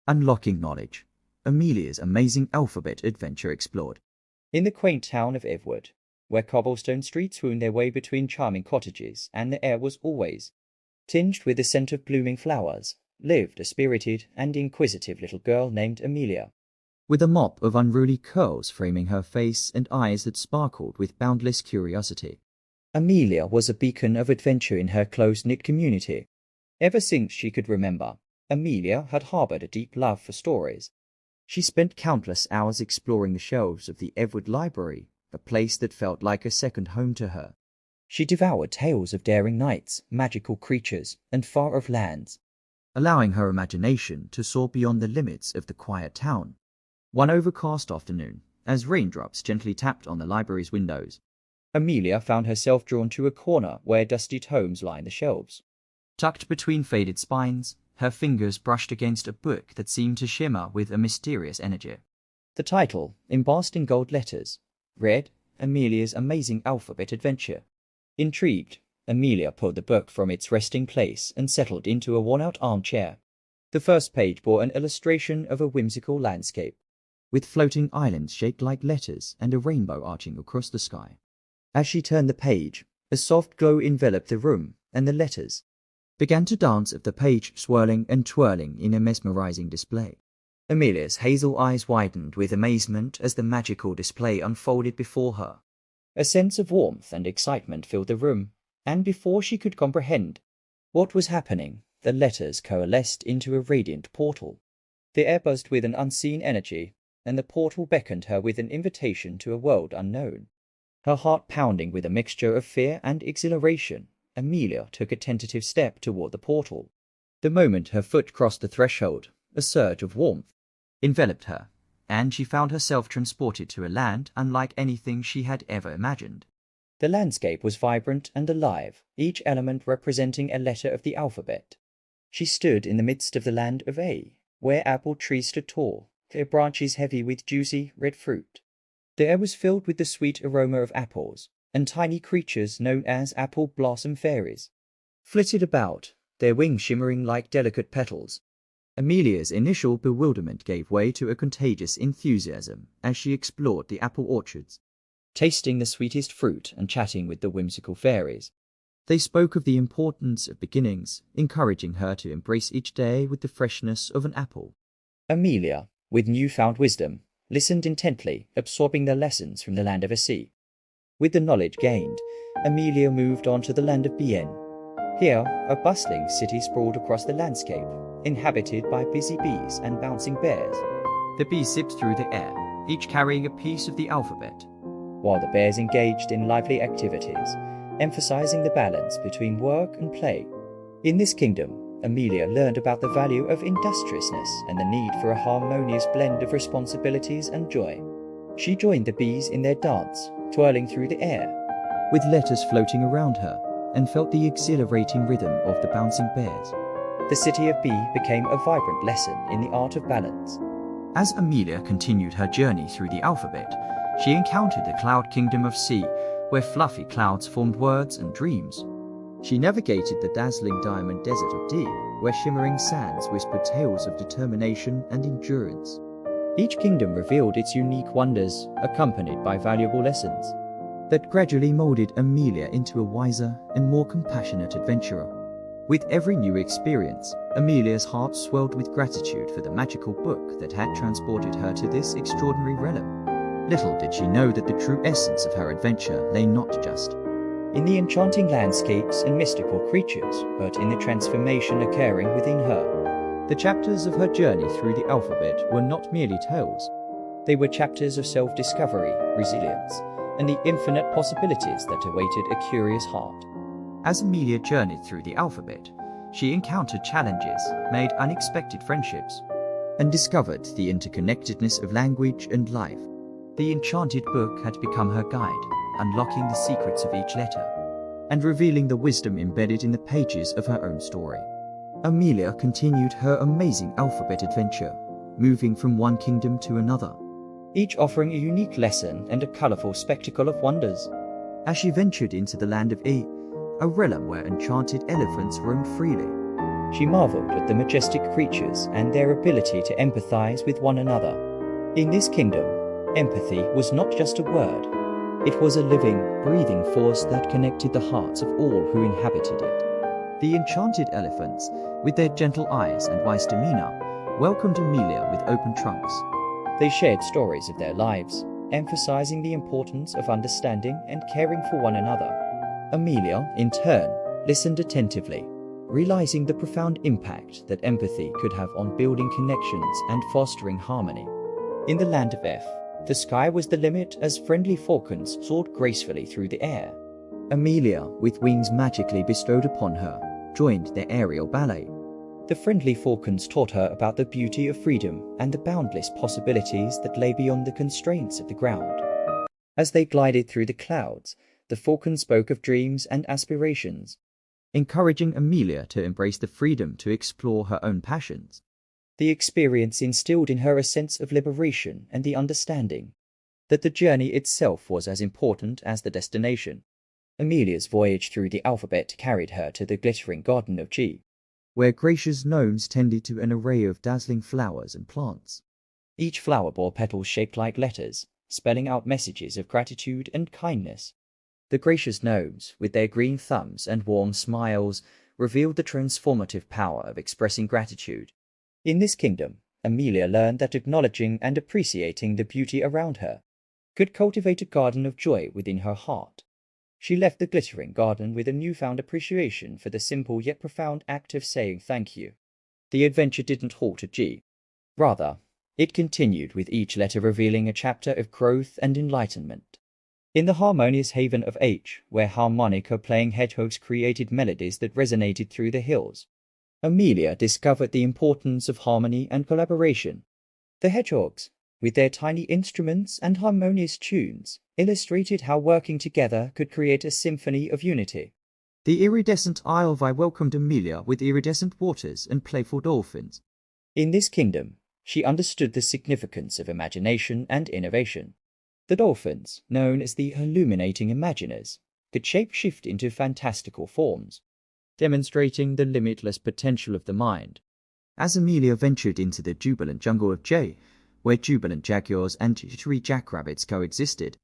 Unlocking knowledge. Amelia's amazing alphabet adventure explored. In the quaint town of Everwood, where cobblestone streets wound their way between charming cottages and the air was always tinged with the scent of blooming flowers, lived a spirited and inquisitive little girl named Amelia. With a mop of unruly curls framing her face and eyes that sparkled with boundless curiosity. Amelia was a beacon of adventure in her close-knit community. Ever since she could remember, Amelia had harbored a deep love for stories. She spent countless hours exploring the shelves of the Everwood Library, a place that felt like a second home to her. She devoured tales of daring knights, magical creatures, and far-off lands, allowing her imagination to soar beyond the limits of the quiet town. One overcast afternoon, as raindrops gently tapped on the library's windows, Amelia found herself drawn to a corner where dusty tomes lined the shelves. Tucked between faded spines, her fingers brushed against a book that seemed to shimmer with a mysterious energy. The title, embossed in gold letters, read Amelia's Amazing Alphabet Adventure. Intrigued, Amelia pulled the book from its resting place and settled into a worn-out armchair. The first page bore an illustration of a whimsical landscape, with floating islands shaped like letters and a rainbow arching across the sky. As she turned the page, a soft glow enveloped the room, and the letters began to dance at the page, swirling and twirling in a mesmerizing display. Amelia's hazel eyes widened with amazement as the magical display unfolded before her. A sense of warmth and excitement filled the room, and before she could comprehend what was happening, the letters coalesced into a radiant portal. The air buzzed with an unseen energy, and the portal beckoned her with an invitation to a world unknown. Her heart pounding with a mixture of fear and exhilaration, Amelia took a tentative step toward the portal. The moment her foot crossed the threshold, a surge of warmth enveloped her, and she found herself transported to a land unlike anything she had ever imagined. The landscape was vibrant and alive, each element representing a letter of the alphabet. She stood in the midst of the land of A, where apple trees stood tall, their branches heavy with juicy red fruit. The air was filled with the sweet aroma of apples, and tiny creatures known as apple blossom fairies flitted about, their wings shimmering like delicate petals. Amelia's initial bewilderment gave way to a contagious enthusiasm as she explored the apple orchards, tasting the sweetest fruit and chatting with the whimsical fairies. They spoke of the importance of beginnings, encouraging her to embrace each day with the freshness of an apple. Amelia, with newfound wisdom, listened intently, absorbing the lessons from the land of a sea. With the knowledge gained, Amelia moved on to the land of Bien. Here, a bustling city sprawled across the landscape, inhabited by busy bees and bouncing bears. The bees zipped through the air, each carrying a piece of the alphabet, while the bears engaged in lively activities, emphasizing the balance between work and play. In this kingdom, Amelia learned about the value of industriousness and the need for a harmonious blend of responsibilities and joy. She joined the bees in their dance, twirling through the air, with letters floating around her, and felt the exhilarating rhythm of the bouncing bears. The city of B became a vibrant lesson in the art of balance. As Amelia continued her journey through the alphabet, she encountered the cloud kingdom of C, where fluffy clouds formed words and dreams. She navigated the dazzling diamond desert of D, where shimmering sands whispered tales of determination and endurance. Each kingdom revealed its unique wonders, accompanied by valuable lessons that gradually molded Amelia into a wiser and more compassionate adventurer. With every new experience, Amelia's heart swelled with gratitude for the magical book that had transported her to this extraordinary realm. Little did she know that the true essence of her adventure lay not just in the enchanting landscapes and mystical creatures, but in the transformation occurring within her. The chapters of her journey through the alphabet were not merely tales. They were chapters of self-discovery, resilience, and the infinite possibilities that awaited a curious heart. As Amelia journeyed through the alphabet, she encountered challenges, made unexpected friendships, and discovered the interconnectedness of language and life. The enchanted book had become her guide, unlocking the secrets of each letter, and revealing the wisdom embedded in the pages of her own story. Amelia continued her amazing alphabet adventure, moving from one kingdom to another, each offering a unique lesson and a colorful spectacle of wonders. As she ventured into the land of E, a realm where enchanted elephants roamed freely, She marveled at the majestic creatures and their ability to empathize with one another. In this kingdom, empathy was not just a word. It was a living, breathing force that connected the hearts of all who inhabited it. The enchanted elephants, with their gentle eyes and wise demeanor, welcomed Amelia with open trunks. They shared stories of their lives, emphasizing the importance of understanding and caring for one another. Amelia, in turn, listened attentively, realizing the profound impact that empathy could have on building connections and fostering harmony. In the land of F, the sky was the limit as friendly falcons soared gracefully through the air. Amelia, with wings magically bestowed upon her, joined their aerial ballet. The friendly falcons taught her about the beauty of freedom and the boundless possibilities that lay beyond the constraints of the ground. As they glided through the clouds, the falcons spoke of dreams and aspirations, encouraging Amelia to embrace the freedom to explore her own passions. The experience instilled in her a sense of liberation and the understanding that the journey itself was as important as the destination. Amelia's voyage through the alphabet carried her to the glittering garden of G, where gracious gnomes tended to an array of dazzling flowers and plants. Each flower bore petals shaped like letters, spelling out messages of gratitude and kindness. The gracious gnomes, with their green thumbs and warm smiles, revealed the transformative power of expressing gratitude. In this kingdom, Amelia learned that acknowledging and appreciating the beauty around her could cultivate a garden of joy within her heart. She left the glittering garden with a newfound appreciation for the simple yet profound act of saying thank you. The adventure didn't halt at G. Rather, it continued, with each letter revealing a chapter of growth and enlightenment. In the harmonious haven of H, where harmonica-playing hedgehogs created melodies that resonated through the hills, Amelia discovered the importance of harmony and collaboration. The hedgehogs, with their tiny instruments and harmonious tunes, illustrated how working together could create a symphony of unity. The iridescent Isle of I welcomed Amelia with iridescent waters and playful dolphins. In this kingdom, she understood the significance of imagination and innovation. The dolphins, known as the illuminating imaginers, could shape-shift into fantastical forms, demonstrating the limitless potential of the mind. As Amelia ventured into the jubilant jungle of J, where jubilant jaguars and jittery jackrabbits coexisted,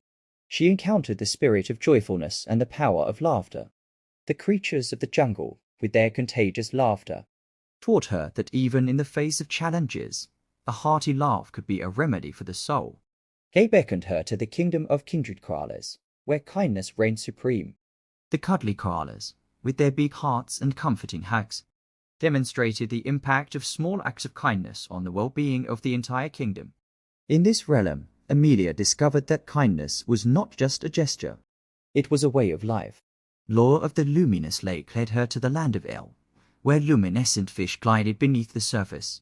she encountered the spirit of joyfulness and the power of laughter. The creatures of the jungle, with their contagious laughter, taught her that even in the face of challenges, a hearty laugh could be a remedy for the soul. They beckoned her to the kingdom of kindred koalas, where kindness reigned supreme. The cuddly koalas, with their big hearts and comforting hugs, demonstrated the impact of small acts of kindness on the well-being of the entire kingdom. In this realm, Amelia discovered that kindness was not just a gesture. It was a way of life. Law of the luminous lake led her to the land of El, where luminescent fish glided beneath the surface.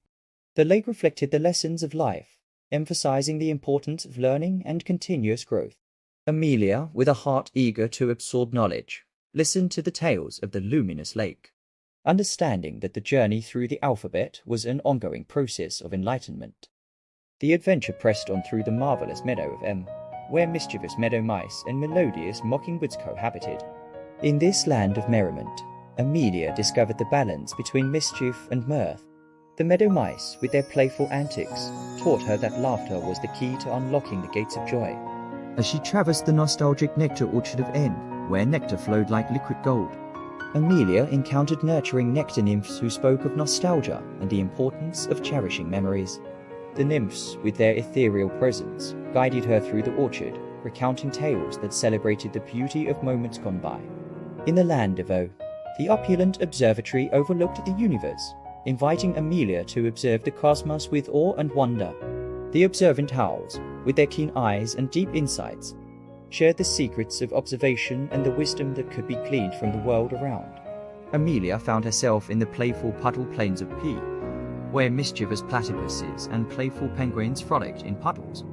The lake reflected the lessons of life, emphasizing the importance of learning and continuous growth. Amelia, with a heart eager to absorb knowledge, listened to the tales of the luminous lake, understanding that the journey through the alphabet was an ongoing process of enlightenment. The adventure pressed on through the marvelous meadow of M, where mischievous meadow mice and melodious mockingbirds cohabited. In this land of merriment, Amelia discovered the balance between mischief and mirth. The meadow mice, with their playful antics, taught her that laughter was the key to unlocking the gates of joy. As she traversed the nostalgic nectar orchard of N, where nectar flowed like liquid gold, Amelia encountered nurturing nectar nymphs who spoke of nostalgia and the importance of cherishing memories. The nymphs, with their ethereal presence, guided her through the orchard, recounting tales that celebrated the beauty of moments gone by. In the land of O, the opulent observatory overlooked the universe, inviting Amelia to observe the cosmos with awe and wonder. The observant owls, with their keen eyes and deep insights, shared the secrets of observation and the wisdom that could be gleaned from the world around. Amelia found herself in the playful puddle plains of P, where mischievous platypuses and playful penguins frolicked in puddles.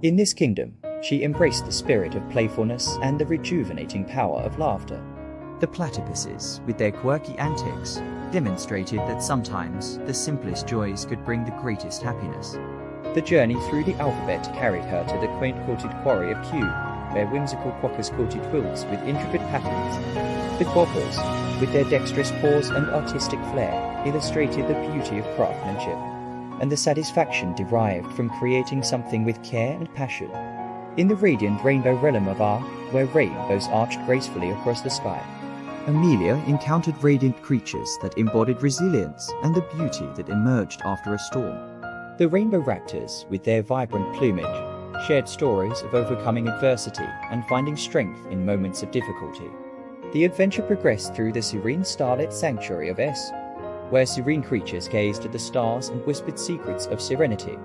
In this kingdom, she embraced the spirit of playfulness and the rejuvenating power of laughter. The platypuses, with their quirky antics, demonstrated that sometimes the simplest joys could bring the greatest happiness. The journey through the alphabet carried her to the quaint quilted quarry of Q, their whimsical quokkas-quilted quilts with intricate patterns. The quokkas, with their dexterous paws and artistic flair, illustrated the beauty of craftsmanship, and the satisfaction derived from creating something with care and passion. In the radiant rainbow realm of art, where rainbows arched gracefully across the sky, Amelia encountered radiant creatures that embodied resilience and the beauty that emerged after a storm. the rainbow raptors, with their vibrant plumage, shared stories of overcoming adversity and finding strength in moments of difficulty. The adventure progressed through the serene starlit sanctuary of S, where serene creatures gazed at the stars and whispered secrets of serenity.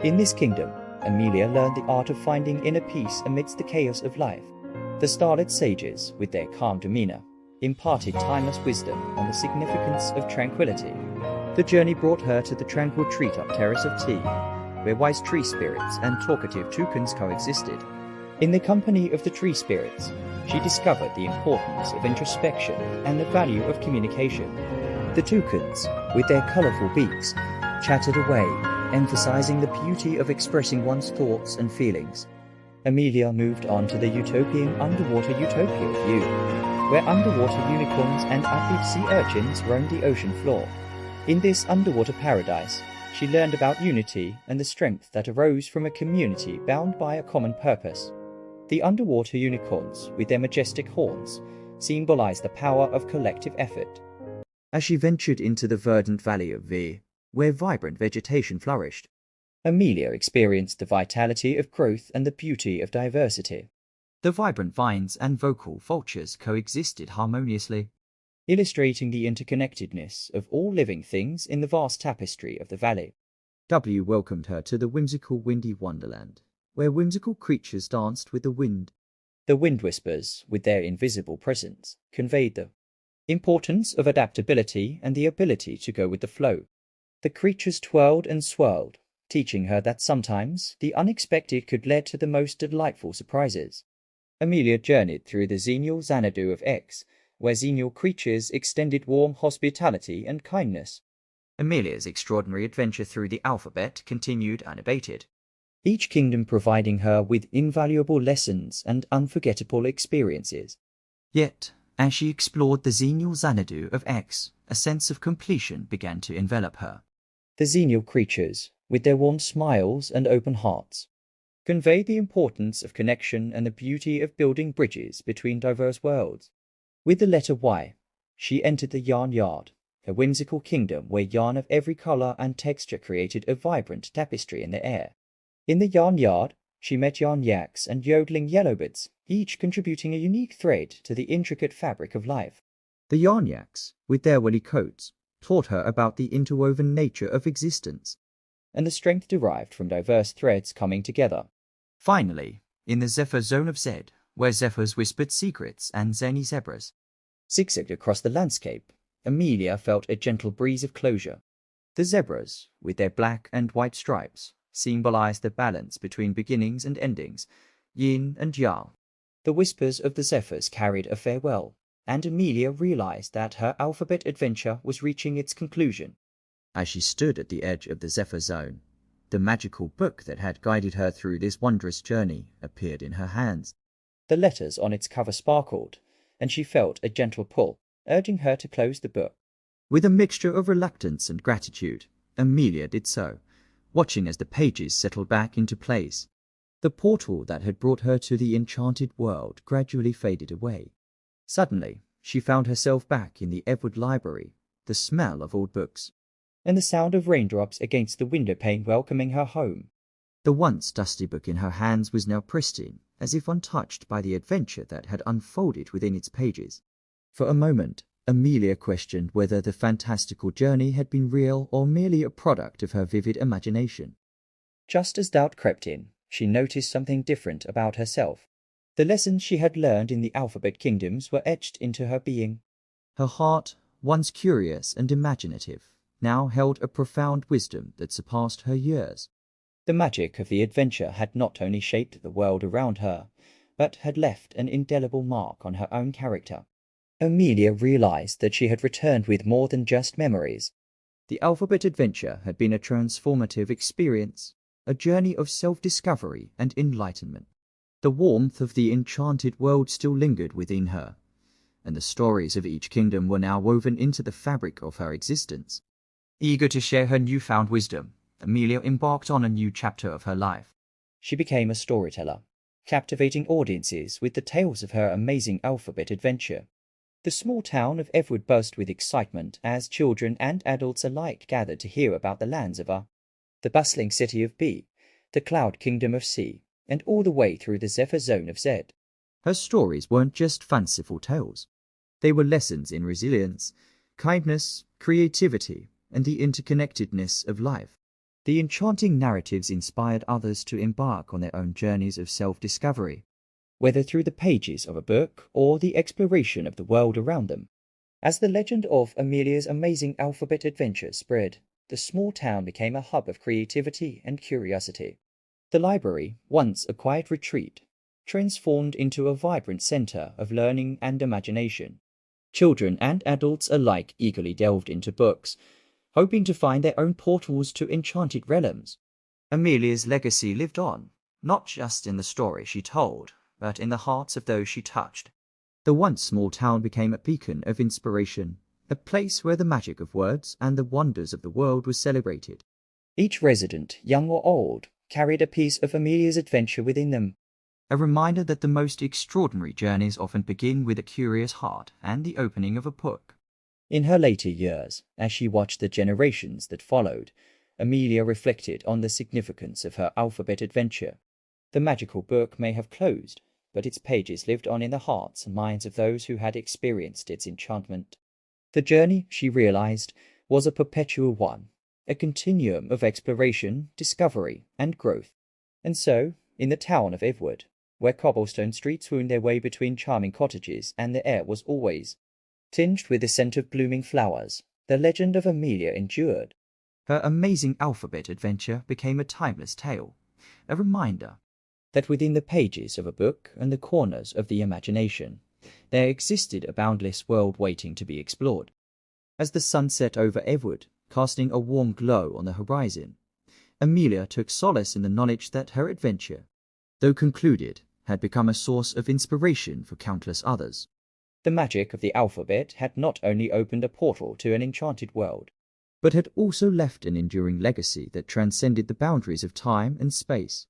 In this kingdom, Amelia learned the art of finding inner peace amidst the chaos of life. The starlit sages, with their calm demeanor, imparted timeless wisdom on the significance of tranquility. The journey brought her to the tranquil treetop terrace of tea, where wise tree spirits and talkative toucans coexisted. In the company of the tree spirits, she discovered the importance of introspection and the value of communication. The toucans, with their colorful beaks, chattered away, emphasizing the beauty of expressing one's thoughts and feelings. Amelia moved on to the utopian underwater utopia view, where underwater unicorns and upbeat sea urchins roamed the ocean floor. In this underwater paradise, she learned about unity and the strength that arose from a community bound by a common purpose. The underwater unicorns, with their majestic horns, symbolize the power of collective effort. As she ventured into the verdant valley of V, where vibrant vegetation flourished, Amelia experienced the vitality of growth and the beauty of diversity. the vibrant vines and vocal vultures coexisted harmoniously, illustrating the interconnectedness of all living things in the vast tapestry of the valley. W welcomed her to the whimsical windy wonderland, where whimsical creatures danced with the wind. The wind whispers, with their invisible presence, conveyed the importance of adaptability and the ability to go with the flow. The creatures twirled and swirled, teaching her that sometimes the unexpected could lead to the most delightful surprises. Amelia journeyed through the Xenial Xanadu of X, where Xenial creatures extended warm hospitality and kindness. Amelia's extraordinary adventure through the alphabet continued unabated, each kingdom providing her with invaluable lessons and unforgettable experiences. Yet, as she explored the Xenial Xanadu of X, a sense of completion began to envelop her. The Xenial creatures, with their warm smiles and open hearts, conveyed the importance of connection and the beauty of building bridges between diverse worlds. With the letter Y, she entered the yarn yard, a whimsical kingdom where yarn of every color and texture created a vibrant tapestry in the air. In the yarn yard, she met yarn yaks and yodeling yellowbirds, each contributing a unique thread to the intricate fabric of life. The yarn yaks, with their woolly coats, taught her about the interwoven nature of existence, and the strength derived from diverse threads coming together. Finally, in the Zephyr zone of Zed, where zephyrs whispered secrets and zany zebras zigzagged across the landscape, Amelia felt a gentle breeze of closure. The zebras, with their black and white stripes, symbolized the balance between beginnings and endings, yin and yang. The whispers of the zephyrs carried a farewell, and Amelia realized that her alphabet adventure was reaching its conclusion. As she stood at the edge of the Zephyr zone, the magical book that had guided her through this wondrous journey appeared in her hands. The letters on its cover sparkled, and she felt a gentle pull, urging her to close the book. With a mixture of reluctance and gratitude, Amelia did so, watching as the pages settled back into place. The portal that had brought her to the enchanted world gradually faded away. Suddenly, she found herself back in the Edward library, the smell of old books, and the sound of raindrops against the window pane welcoming her home. The once dusty book in her hands was now pristine, as if untouched by the adventure that had unfolded within its pages. For a moment, Amelia questioned whether the fantastical journey had been real or merely a product of her vivid imagination. Just as doubt crept in, she noticed something different about herself. The lessons she had learned in the alphabet kingdoms were etched into her being. Her heart, once curious and imaginative, now held a profound wisdom that surpassed her years. The magic of the adventure had not only shaped the world around her, but had left an indelible mark on her own character. Amelia realized that she had returned with more than just memories. The alphabet adventure had been a transformative experience, a journey of self-discovery and enlightenment. The warmth of the enchanted world still lingered within her, and the stories of each kingdom were now woven into the fabric of her existence. Eager to share her newfound wisdom, Amelia embarked on a new chapter of her life. She became a storyteller, captivating audiences with the tales of her amazing alphabet adventure. The small town of Everwood buzzed with excitement as children and adults alike gathered to hear about the lands of A, the bustling city of B, the cloud kingdom of C, and all the way through the zephyr zone of Z. Her stories weren't just fanciful tales. They were lessons in resilience, kindness, creativity, and the interconnectedness of life. The enchanting narratives inspired others to embark on their own journeys of self-discovery, whether through the pages of a book or the exploration of the world around them. As the legend of Amelia's amazing alphabet adventure spread, the small town became a hub of creativity and curiosity. The library, once a quiet retreat, transformed into a vibrant center of learning and imagination. Children and adults alike eagerly delved into books, hoping to find their own portals to enchanted realms. Amelia's legacy lived on, not just in the story she told, but in the hearts of those she touched. The once small town became a beacon of inspiration, a place where the magic of words and the wonders of the world was celebrated. Each resident, young or old, carried a piece of Amelia's adventure within them. A reminder that the most extraordinary journeys often begin with a curious heart and the opening of a book. In her later years, as she watched the generations that followed, Amelia reflected on the significance of her alphabet adventure. The magical book may have closed, but its pages lived on in the hearts and minds of those who had experienced its enchantment. The journey, she realized, was a perpetual one, a continuum of exploration, discovery, and growth. And so, in the town of Everwood, where cobblestone streets wound their way between charming cottages and the air was always tinged with the scent of blooming flowers, the legend of Amelia endured. Her amazing alphabet adventure became a timeless tale, a reminder that within the pages of a book and the corners of the imagination, there existed a boundless world waiting to be explored. As the sun set over Everwood, casting a warm glow on the horizon, Amelia took solace in the knowledge that her adventure, though concluded, had become a source of inspiration for countless others. The magic of the alphabet had not only opened a portal to an enchanted world, but had also left an enduring legacy that transcended the boundaries of time and space.